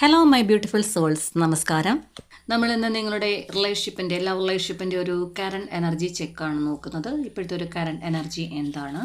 Hello my beautiful souls, നമസ്കാരം. നമ്മൾ ഇന്ന് നിങ്ങളുടെ ലവ് റിലേഷൻഷിപ്പിൻ്റെ ഒരു കറണ്ട് എനർജി ചെക്കാണ് നോക്കുന്നത്. ഇപ്പോഴത്തെ ഒരു കറണ്ട് എനർജി എന്താണ്?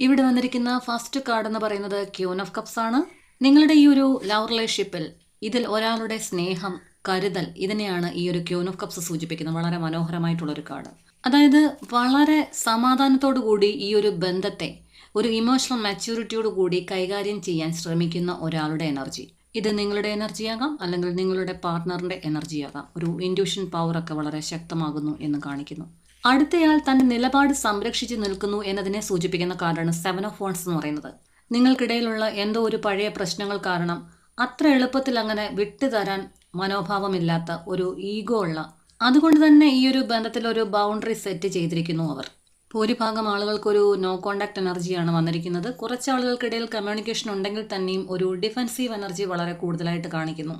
ഇവിടെ വന്നിരിക്കുന്ന ഫസ്റ്റ് കാർഡ് എന്ന് പറയുന്നത് ക്യൂൻ ഓഫ് കപ്സ് ആണ്. നിങ്ങളുടെ ഈ ഒരു ലവ് റിലേഷൻഷിപ്പിൽ ഇതിൽ ഒരാളുടെ സ്നേഹം, കരുതൽ, ഇതിനെയാണ് ഈ ഒരു ക്യൂൻ ഓഫ് കപ്സ് സൂചിപ്പിക്കുന്നത്. വളരെ മനോഹരമായിട്ടുള്ളൊരു കാർഡ്. അതായത് വളരെ സമാധാനത്തോടു കൂടി ഈ ഒരു ബന്ധത്തെ ഒരു ഇമോഷണൽ മാച്യൂരിറ്റിയോട് കൂടി കൈകാര്യം ചെയ്യാൻ ശ്രമിക്കുന്ന ഒരാളുടെ എനർജി. ഇത് നിങ്ങളുടെ എനർജിയാകാം, അല്ലെങ്കിൽ നിങ്ങളുടെ പാർട്ട്ണറിൻ്റെ എനർജിയാകാം. ഒരു ഇൻഡ്യൂഷൻ പവറൊക്കെ വളരെ ശക്തമാകുന്നു എന്ന് കാണിക്കുന്നു. അടുത്തയാൾ തൻ്റെ നിലപാട് സംരക്ഷിച്ച് നിൽക്കുന്നു എന്നതിനെ സൂചിപ്പിക്കുന്ന കാർഡാണ് 7 ഓഫ് വാണ്ട്സ് എന്ന് പറയുന്നത്. നിങ്ങൾക്കിടയിലുള്ള എന്തോ ഒരു പഴയ പ്രശ്നങ്ങൾ കാരണം അത്ര എളുപ്പത്തിൽ അങ്ങനെ വിട്ടുതരാൻ മനോഭാവമില്ലാത്ത ഒരു ഈഗോ ഉള്ള, അതുകൊണ്ട് തന്നെ ഈ ഒരു ബന്ധത്തിൽ ഒരു ബൗണ്ടറി സെറ്റ് ചെയ്തിരിക്കുന്നു അവർ. ഭൂരിഭാഗം ആളുകൾക്കൊരു നോ കോണ്ടാക്ട് എനർജിയാണ് വന്നിരിക്കുന്നത്. കുറച്ച് ആളുകൾക്കിടയിൽ കമ്മ്യൂണിക്കേഷൻ ഉണ്ടെങ്കിൽ തന്നെയും ഒരു ഡിഫെൻസീവ് എനർജി വളരെ കൂടുതലായിട്ട് കാണിക്കുന്നു.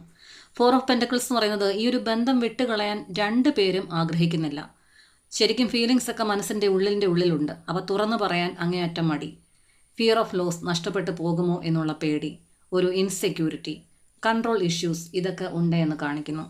4 ഓഫ് പെൻറ്റക്കിൾസ് എന്ന് പറയുന്നത് ഈ ഒരു ബന്ധം വിട്ടുകളയാൻ രണ്ടു പേരും ആഗ്രഹിക്കുന്നില്ല. ശരിക്കും ഫീലിങ്സ് ഒക്കെ മനസ്സിൻ്റെ ഉള്ളിലുണ്ട്. അവ തുറന്നു പറയാൻ അങ്ങേയറ്റം മടി. ഫിയർ ഓഫ് ലോസ്, നഷ്ടപ്പെട്ടു പോകുമോ എന്നുള്ള പേടി, ഒരു ഇൻസെക്യൂരിറ്റി, കൺട്രോൾ ഇഷ്യൂസ്, ഇതൊക്കെ ഉണ്ട് എന്ന് കാണിക്കുന്നു.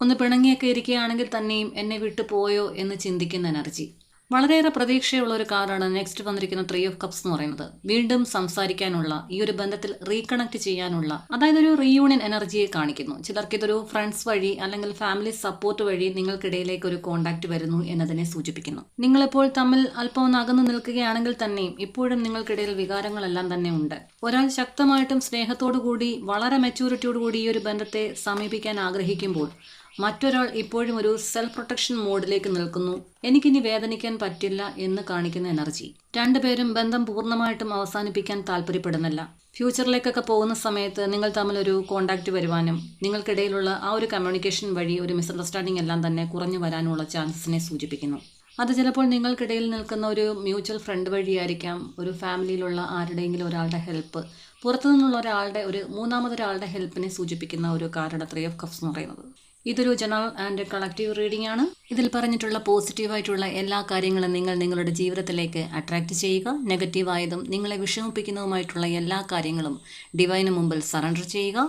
ഒന്ന് പിണങ്ങിയൊക്കെ ഇരിക്കുകയാണെങ്കിൽ തന്നെയും എന്നെ വിട്ടു പോയോ എന്ന് ചിന്തിക്കുന്ന എനർജി. വളരെയേറെ പ്രതീക്ഷയുള്ള ഒരു കാർഡാണ് നെക്സ്റ്റ് വന്നിരിക്കുന്ന 3 ഓഫ് കപ്സ് എന്ന് പറയുന്നത്. വീണ്ടും സംസാരിക്കാനുള്ള, ഈ ഒരു ബന്ധത്തിൽ റീകണക്ട് ചെയ്യാനുള്ള, അതായത് ഒരു റീയൂണിയൻ എനർജിയെ കാണിക്കുന്നു. ചിലർക്ക് ഇതൊരു ഫ്രണ്ട്സ് വഴി അല്ലെങ്കിൽ ഫാമിലി സപ്പോർട്ട് വഴി നിങ്ങൾക്കിടയിലേക്ക് ഒരു കോണ്ടാക്ട് വരുന്നു എന്നതിനെ സൂചിപ്പിക്കുന്നു. നിങ്ങളിപ്പോൾ തമ്മിൽ അല്പം ഒന്ന് അകന്നു നിൽക്കുകയാണെങ്കിൽ തന്നെയും ഇപ്പോഴും നിങ്ങൾക്കിടയിൽ വികാരങ്ങളെല്ലാം തന്നെ ഉണ്ട്. ഒരാൾ ശക്തമായിട്ടും സ്നേഹത്തോടു കൂടി വളരെ മെച്യൂരിറ്റിയോടു കൂടി ഈ ഒരു ബന്ധത്തെ സമീപിക്കാൻ ആഗ്രഹിക്കുമ്പോൾ മറ്റൊരാൾ ഇപ്പോഴും ഒരു സെൽഫ് പ്രൊട്ടക്ഷൻ മോഡിലേക്ക് നിൽക്കുന്നു. എനിക്കിനി വേദനിക്കാൻ പറ്റില്ല എന്ന് കാണിക്കുന്ന എനർജി. രണ്ടുപേരും ബന്ധം പൂർണ്ണമായിട്ടും അവസാനിപ്പിക്കാൻ താല്പര്യപ്പെടുന്നില്ല. ഫ്യൂച്ചറിലേക്കൊക്കെ പോകുന്ന സമയത്ത് നിങ്ങൾ തമ്മിലൊരു കോണ്ടാക്ട് വരുവാനും നിങ്ങൾക്കിടയിലുള്ള ആ ഒരു കമ്മ്യൂണിക്കേഷൻ വഴി ഒരു മിസ്അണ്ടർസ്റ്റാൻഡിംഗ് എല്ലാം തന്നെ കുറഞ്ഞു വരാനുള്ള ചാൻസസിനെ സൂചിപ്പിക്കുന്നു. അത് ചിലപ്പോൾ നിങ്ങൾക്കിടയിൽ നിൽക്കുന്ന ഒരു മ്യൂച്വൽ ഫ്രണ്ട് വഴിയായിരിക്കാം, ഒരു ഫാമിലിയിലുള്ള ആരുടെയെങ്കിലും ഒരാളുടെ ഹെൽപ്പ്, പുറത്തുനിന്നുള്ള ഒരാളുടെ, ഒരു മൂന്നാമതൊരാളുടെ ഹെൽപ്പിനെ സൂചിപ്പിക്കുന്ന ഒരു കാർഡ് 3 ഓഫ് കപ്സ് എന്ന് പറയുന്നത്. ഇതൊരു ജനറൽ ആൻഡ് കളക്റ്റീവ് റീഡിംഗ് ആണ്. ഇതിൽ പറഞ്ഞിട്ടുള്ള പോസിറ്റീവായിട്ടുള്ള എല്ലാ കാര്യങ്ങളും നിങ്ങൾ നിങ്ങളുടെ ജീവിതത്തിലേക്ക് അട്രാക്റ്റ് ചെയ്യുക. നെഗറ്റീവായതും നിങ്ങളെ വിഷമിപ്പിക്കുന്നതുമായിട്ടുള്ള എല്ലാ കാര്യങ്ങളും ഡിവൈന് മുമ്പിൽ സറണ്ടർ ചെയ്യുക.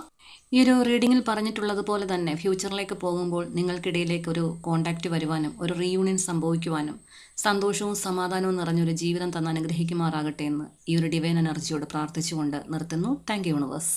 ഈ ഒരു റീഡിങ്ങിൽ പറഞ്ഞിട്ടുള്ളതുപോലെ തന്നെ ഫ്യൂച്ചറിലേക്ക് പോകുമ്പോൾ നിങ്ങൾക്കിടയിലേക്ക് ഒരു കോണ്ടാക്റ്റ് വരുവാനും ഒരു റീയൂണിയൻ സംഭവിക്കുവാനും സന്തോഷവും സമാധാനവും നിറഞ്ഞൊരു ജീവിതം തന്ന് അനുഗ്രഹിക്കുമാറാകട്ടെ എന്ന് ഈ ഒരു ഡിവൈൻ എനർജിയോട് പ്രാർത്ഥിച്ചുകൊണ്ട് നിർത്തുന്നു. Thank you universe.